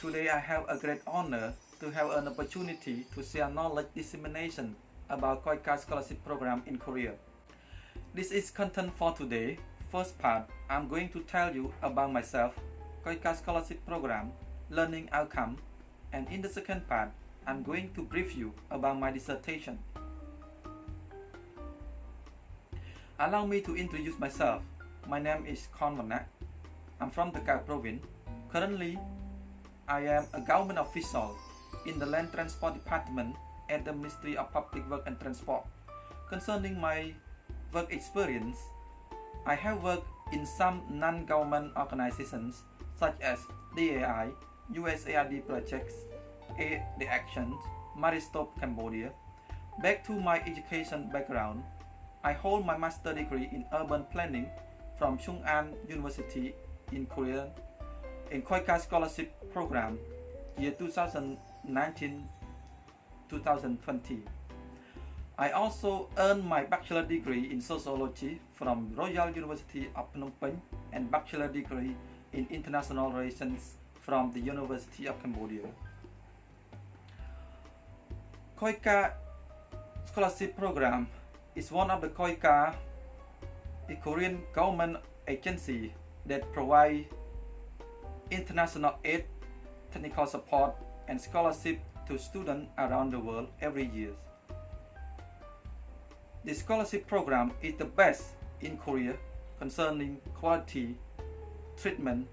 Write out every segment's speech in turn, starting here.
Today I have a great honor to have an opportunity to share knowledge dissemination about KOICA Scholarship Program in Korea. This is content for today. First part, I'm going to tell you about myself, KOICA Scholarship Program, learning outcome, and in the second part, I'm going to brief you about my dissertation. Allow me to introduce myself. My name is Vannak. I'm from the KAMKAA province. Currently, I am a government official in the Land Transport Department at the Ministry of Public Works and Transport. Concerning my work experience, I have worked in some non-government organizations such as DAI, USAID projects, Aid the Actions, Maristop Cambodia. Back to my education background, I hold my master's degree in urban planning from Chung-Ang University in Korea in KOICA Scholarship Program year 2019-2020. I also earned my bachelor degree in sociology from Royal University of Phnom Penh and bachelor degree in international relations from the University of Cambodia. KOICA Scholarship Program is one of the KOICA, the Korean government agency that provide international aid, technical support, and scholarship to students around the world every year. The scholarship program is the best in Korea concerning quality, treatment,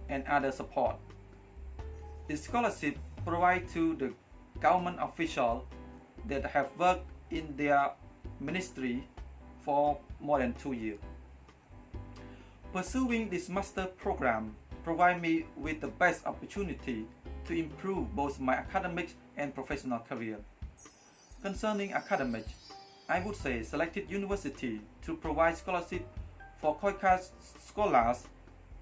and other support. The scholarship provided to the government officials that have worked in their ministry for more than 2 years. Pursuing this master program provide me with the best opportunity to improve both my academic and professional career. Concerning academics, I would say selected university to provide scholarship for KOICA scholars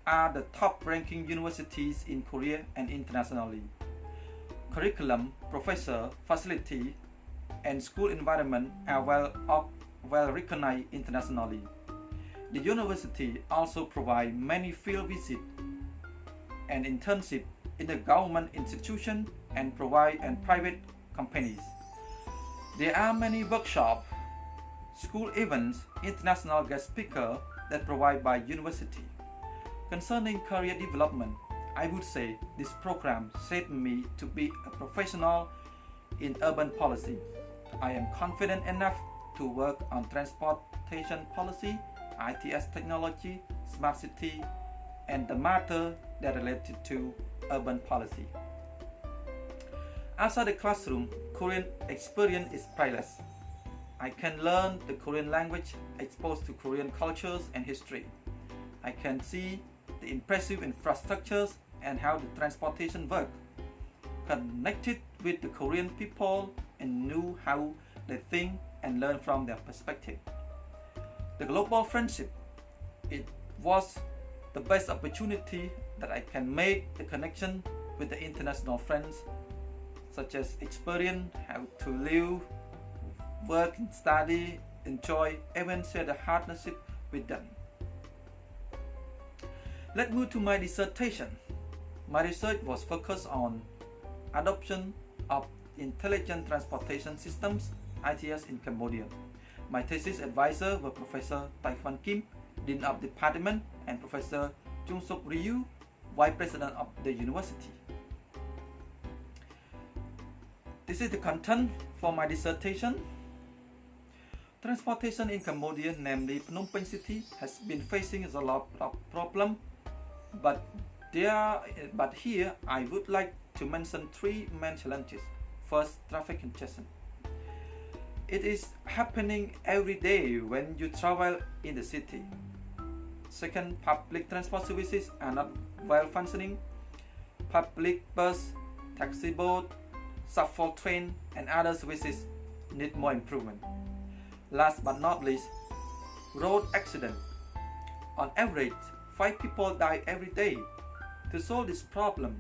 are the top-ranking universities in Korea and internationally. Curriculum, professor, facility, and school environment are well recognized internationally. The university also provides many field visits and internship in the government institution and private companies. There are many workshops, school events, international guest speakers that provide by university. Concerning career development, I would say this program shaped me to be a professional in urban policy. I am confident enough to work on transportation policy, ITS technology, smart city, and the matter that related to urban policy. Outside the classroom, Korean experience is priceless. I can learn the Korean language, exposed to Korean cultures and history. I can see the impressive infrastructures and how the transportation work, connected with the Korean people and knew how they think and learn from their perspective. The global friendship, it was the best opportunity that I can make the connection with the international friends, such as experience how to live, work, study, enjoy, even share the hardship with them. Let's move to my dissertation. My research was focused on adoption of intelligent transportation systems, ITS, in Cambodia. My thesis advisor were Professor Taekwon Kim, Dean of Department, and Professor Chung-Sok Ryu, Vice President of the University. This is the content for my dissertation. Transportation in Cambodia, namely Phnom Penh City, has been facing a lot of problems, but here I would like to mention 3 main challenges. First, traffic congestion. It is happening every day when you travel in the city. Second, public transport services are not well functioning. Public bus, taxi boat, shuffle train, and other services need more improvement. Last but not least, road accident. On average, 5 people die every day. To solve this problem,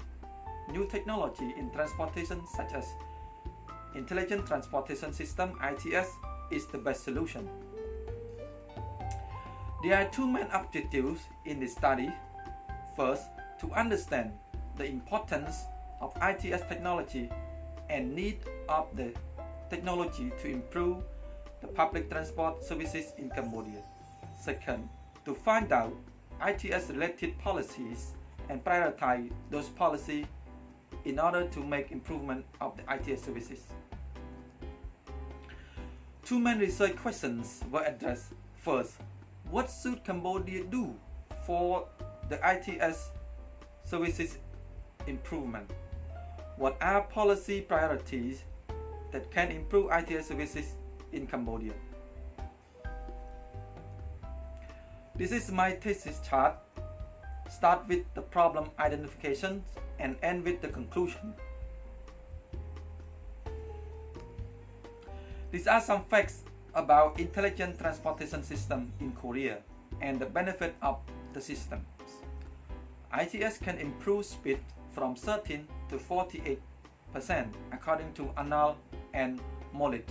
new technology in transportation such as Intelligent Transportation System, ITS, is the best solution. There are 2 main objectives in this study. First, to understand the importance of ITS technology and need of the technology to improve the public transport services in Cambodia. Second, to find out ITS related policies and prioritize those policies in order to make improvement of the ITS services. Two main research questions were addressed. First, what should Cambodia do for the ITS services improvement? What are policy priorities that can improve ITS services in Cambodia? This is my thesis chart. Start with the problem identification and end with the conclusion. These are some facts about intelligent transportation system in Korea and the benefit of the systems. ITS can improve speed from 13 to 48% according to Arnold and Mollett.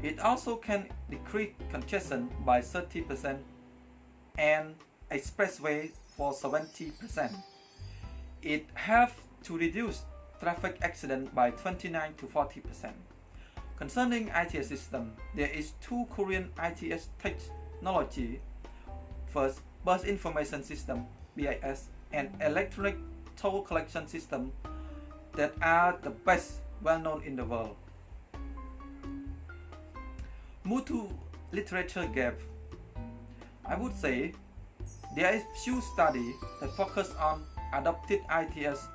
It also can decrease congestion by 30% and expressway for 70%. It have to reduce traffic accident by 29 to 40%. Concerning ITS system, there is two Korean ITS technology. First, bus information system (BIS) and electronic toll collection system that are the best well known in the world. Move to literature gap. I would say there is few studies that focus on adopted ITS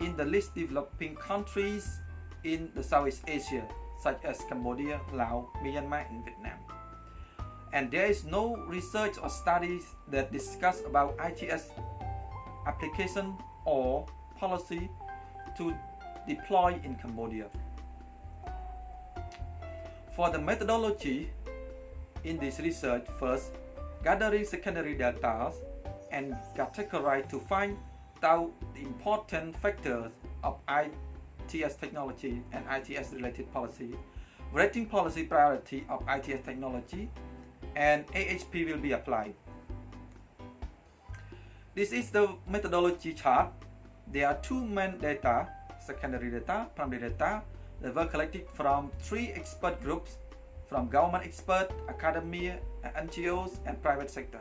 in the least developing countries in the Southeast Asia, such as Cambodia, Laos, Myanmar, and Vietnam. And there is no research or studies that discuss about ITS application or policy to deploy in Cambodia. For the methodology in this research, first, gathering secondary data and categorize to find out the important factors of ITS technology and ITS related policy, rating policy priority of ITS technology, and AHP will be applied. This is the methodology chart. There are two main data, secondary data, primary data, that were collected from three expert groups from government expert, academia, NGOs, and private sector.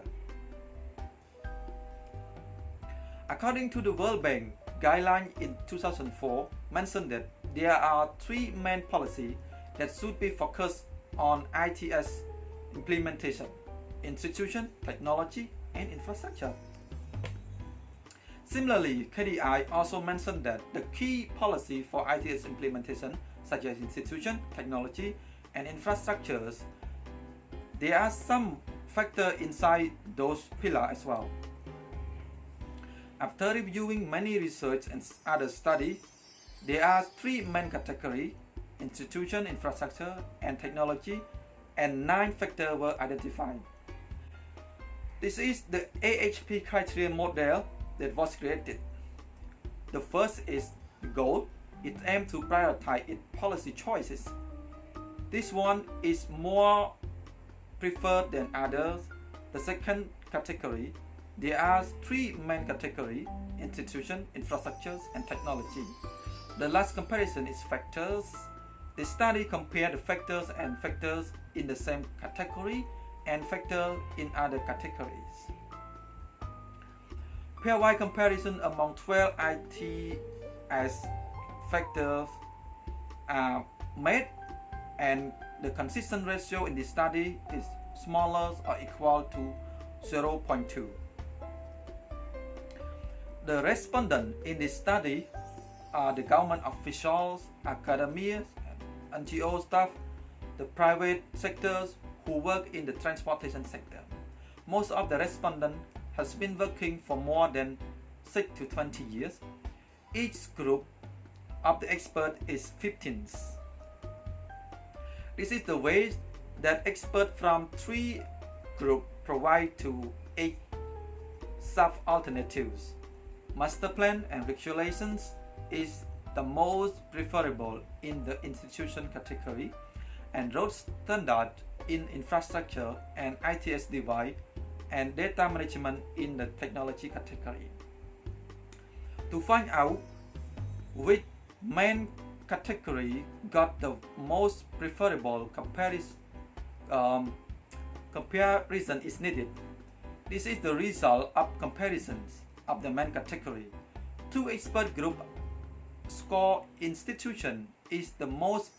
According to the World Bank guideline in 2004, mentioned that there are three main policies that should be focused on ITS implementation: institution, technology, and infrastructure. Similarly, KDI also mentioned that the key policy for ITS implementation, such as institution, technology, and infrastructures, there are some factors inside those pillars as well. After reviewing many research and other studies, there are three main categories: institution, infrastructure, and technology, and 9 factors were identified. This is the Ahp Criteria model that was created. The first is the goal. It aims to prioritize its policy choices. This one is more preferred than others. The second category, there are 3 main categories: institution, infrastructures, and technology. The last comparison is factors. The study compared the factors and factors in the same category and factors in other categories. Pairwise comparison among 12 ITS factors are made, and the consistent ratio in this study is smaller or equal to 0.2. The respondents in this study are the government officials, academia, NGO staff, the private sectors who work in the transportation sector. Most of the respondents has been working for more than 6 to 20 years. Each group of the expert is 15. This is the way that experts from 3 groups provide to 8 sub-alternatives. Master plan and regulations is the most preferable in the institution category, and road standard in infrastructure and ITS device and data management in the technology category. to find out which main category got the most preferable comparison is needed. This is the result of comparisons of the main category. Two expert group score institution is the most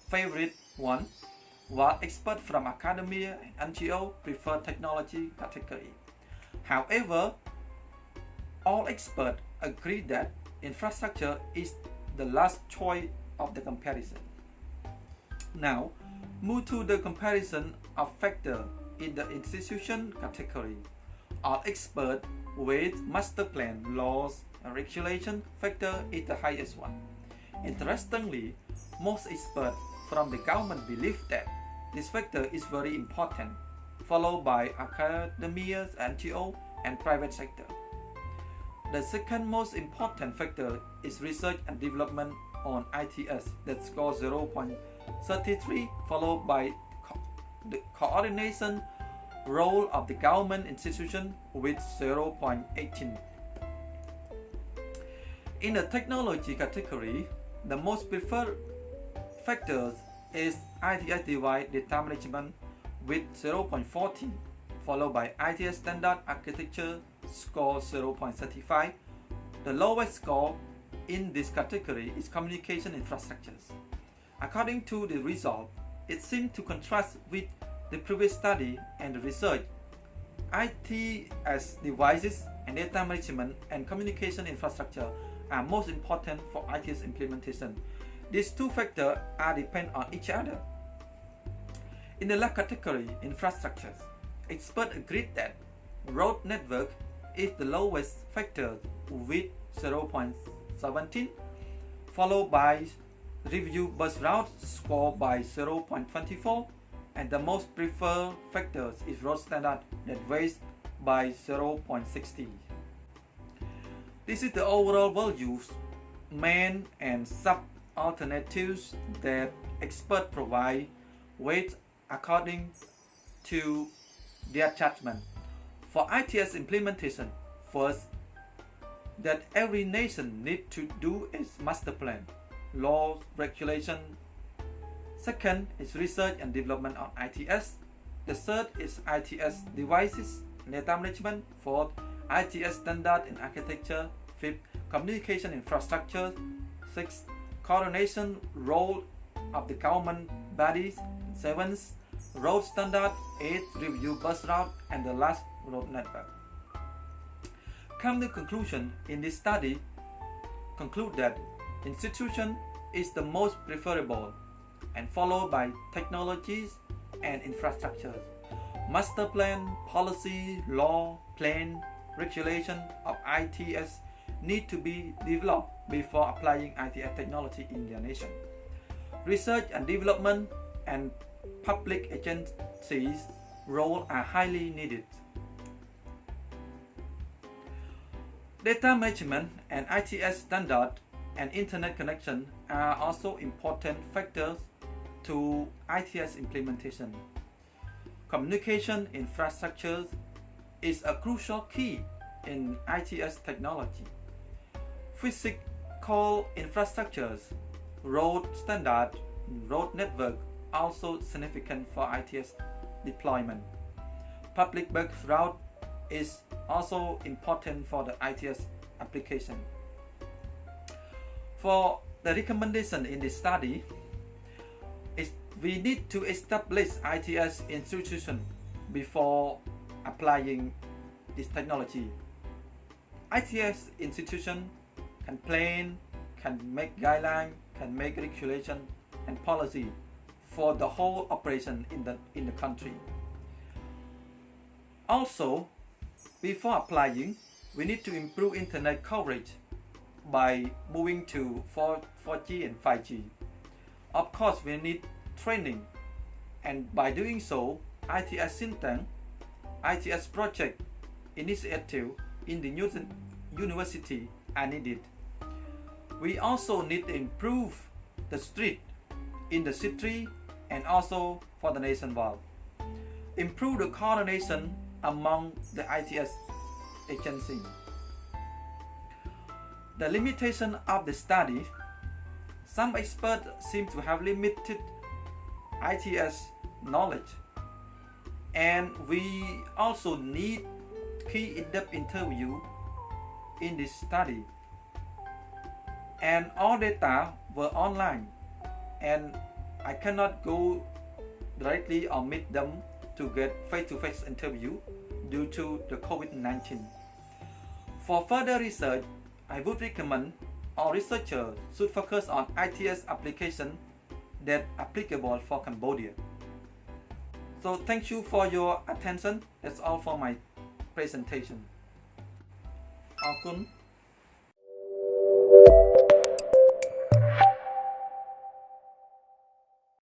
favorite one, while experts from academia and NGO prefer technology category. However, all experts agree that infrastructure is the last choice of the comparison. Now, move to the comparison of factors in the institution category. All experts with master plan, laws, and regulation factor is the highest one. Interestingly, most experts from the government believe that this factor is very important, followed by academia, NGO, and private sector. The second most important factor is research and development on ITS that scores 0.33, followed by the coordination role of the government institution with 0.18. In the technology category, the most preferred factors is ITS device data management with 0.40, followed by ITS standard architecture score 0.35. The lowest score in this category is communication infrastructures. According to the result, it seems to contrast with the previous study and the research. ITS devices and data management and communication infrastructure are most important for ITS implementation. These two factors are depend on each other. In the last category, infrastructures, experts agreed that road network is the lowest factor with 0.17, followed by review bus route score by 0.24, and the most preferred factors is road standard that weighs by 0.60. This is the overall values, main and sub alternatives that experts provide weight according to their judgment. For ITS implementation, first, that every nation needs to do its master plan, laws, regulation. Second is research and development on ITS. The third is ITS devices, data management. Fourth, ITS standard and architecture. Fifth, communication infrastructure. Sixth, coordination role of the government bodies. Seventh, road standard. Eighth, review bus route, and the last, road network. Come to conclusion in this study, conclude that institution is the most preferable and followed by technologies and infrastructures. Master plan, policy, law, plan, regulation of ITS need to be developed before applying ITS technology in their nation. Research and development and public agencies' role are highly needed. Data management and ITS standard and internet connection are also important factors to ITS implementation. Communication infrastructures is a crucial key in ITS technology. Physical infrastructures, road standard, road network also significant for ITS deployment. Public bus route is also important for the ITS application. For the recommendation in this study, we need to establish ITS institution before applying this technology. ITS institution can plan, can make guidelines, can make regulation and policy for the whole operation in the country. Also, before applying, we need to improve internet coverage by moving to 4G and 5G. Of course, we need training, and by doing so, ITS think tank, ITS project initiative in the university are needed. We also need to improve the street in the city and also for the nationwide. Improve the coordination among the ITS agencies. The limitation of the study. Some experts seem to have limited ITS knowledge, and we also need key in-depth interview in this study. And all data were online, and I cannot go directly or meet them to get face-to-face interview due to the COVID-19. For further research, I would recommend all researchers should focus on ITS application that applicable for Cambodia. So thank you for your attention. That's all for my presentation. អរគុណ